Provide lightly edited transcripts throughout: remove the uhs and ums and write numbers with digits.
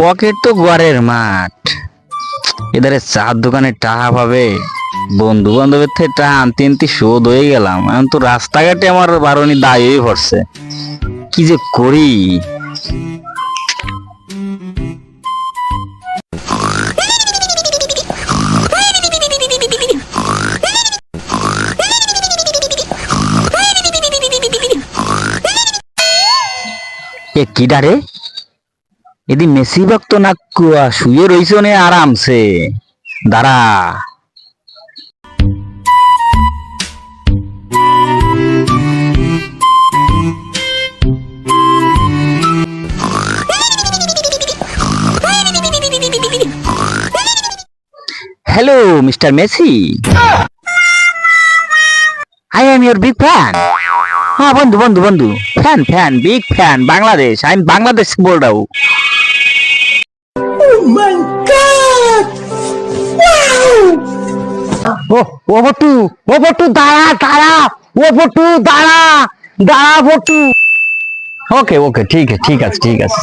Pocket তো ঘরের মাঠ, এধারে চার দোকানে টাকা পাবে, বন্ধু বান্ধবের থেকে টাকা আনতে আনতে শোধ হয়ে গেলাম। এখন তো রাস্তাঘাটে আমার বারণী দায় হয়ে পড়ছে, কি যে করি। এ কিডা রে? এদি মেসি ভক্ত না কুয়া শুয়ে রইছ নে আরামসে? দাঁড়া। Hello mister Messi, I am your big fan. হ্যাঁ বন্ধু বন্ধু বন্ধু, fan fan big fan, Bangladesh, আমি বাংলাদেশ बोल रहा हूँ। ও বটু, ও বটু দাঁড়া দাঁড়া, ও বটু দাঁড়া দাঁড়া বটু। ওকে ওকে, ঠিক আছে ঠিক আছে।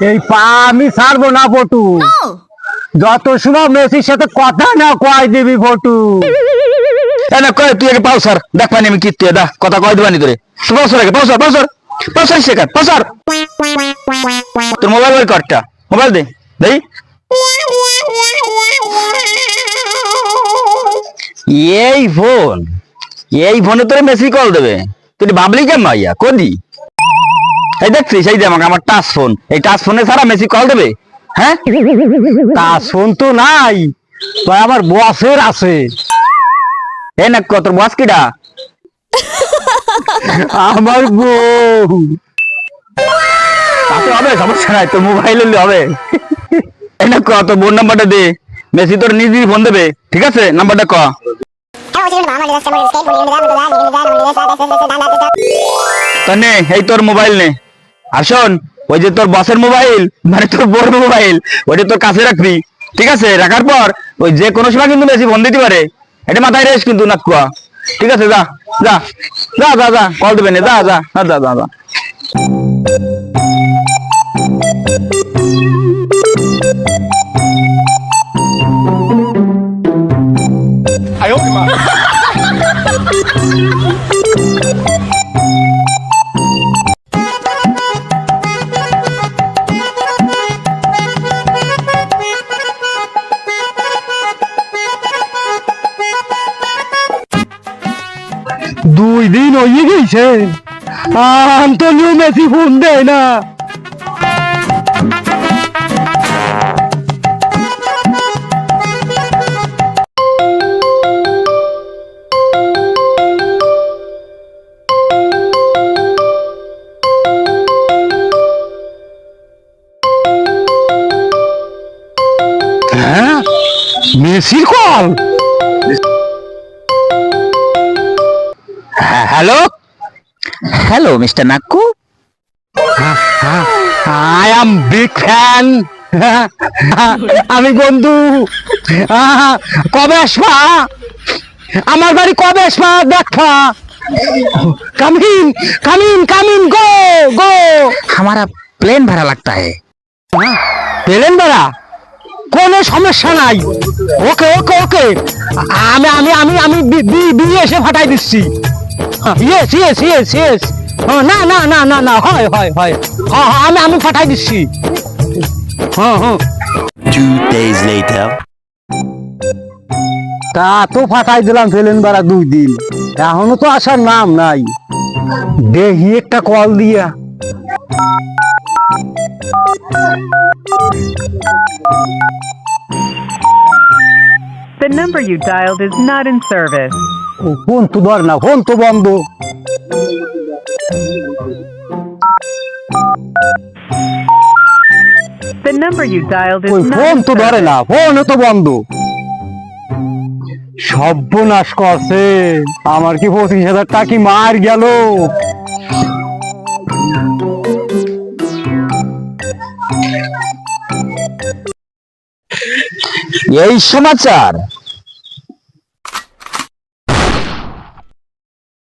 এই পা আমি ছাড়বো না বটু, যত সময় মেসির সাথে কথা না কয় দিবি বটু। না কয় তুই আগে পাও স্যার, দেখ পানি আমি কিত্তে দা কথা কয় দিবানি তোরে। পাও স্যার আগে, পাও স্যার, পাও স্যার, পাও স্যার শেখার, পাও স্যার। তোর মোবাইল বের করটা, মোবাইল দে দেই। এই ফোন, এই ফোনে তোরে মেসি কল দেবে, তুই বাবলি কেন মাইয়া কোদি? এই দেখছিস, এই যে আমাকে আমার টাচ ফোন, এই টাচ ফোনে ছাড়া মেসি কল দেবে? হ্যাঁ টাচ ফোন তো নাই, আমার বসের আছে। এ না তোর বস কিডা? আমার বউ। তাতে হবে, সমস্যা নাই, তোর মোবাইল হলে হবে। এই না তোর বোন নাম্বারটা দে, মেসি তোর নিজেই ফোন দেবে, ঠিক আছে? নাম্বারটা ক। নে এই তোর মোবাইল নে, আর শোন, ওই যে তোর বসের মোবাইল মানে তোর বোর মোবাইল, ওইটা তোর কাছে রাখবি, ঠিক আছে? রাখার পর ওই যে কোনো সময় কিন্তু মেসি ফোন দিতে পারে, এটা মাথায় রেস কিন্তু না কুয়া, ঠিক আছে? যা যা যা যা যা, কল দেবে না, যা যা যা যা যা। দুই দিন হয়ে গেছে, আন্তনিও মেসি ফোন দেয় না। হ্যাঁ মেসির call. Hello hello mister Nakku, I am big fan. আমি বন্ধু, কবে আসবা আমার বাড়ি, কবে আসবা দেখা? Coming coming coming, go go. हमारा प्लेन भाड़ा लगता है। প্লেন ভাড়া কোনো সমস্যা নাই, ওকে ওকে ওকে, আমি আমি আমি আমি বিয়ে এসে ফাটাই দিচ্ছি। ইয়েস ইয়েস ইয়েস ইয়েস, না না না না না, হয় হয় হয়, হ্যাঁ হ্যাঁ আমি আমি ফাটাই দিচ্ছি। হ্যাঁ হ্যাঁ। 2 days later. তা তো ফাটাই দিলাম ফেলেন বারা 2 দিন, এখনো তো আসার নাম নাই। দেখি একটা কল দিয়া। The number you dialed is not in service. Phone তো ধর না, ফোন তো বন্ধ। The number you dialed is ওই not ফোন in তো ধরে service. না, ফোন তো বন্ধ। সর্বনাশ করছে, আমার কি 25,000 টাকা কি মার গেল? এই সমাচার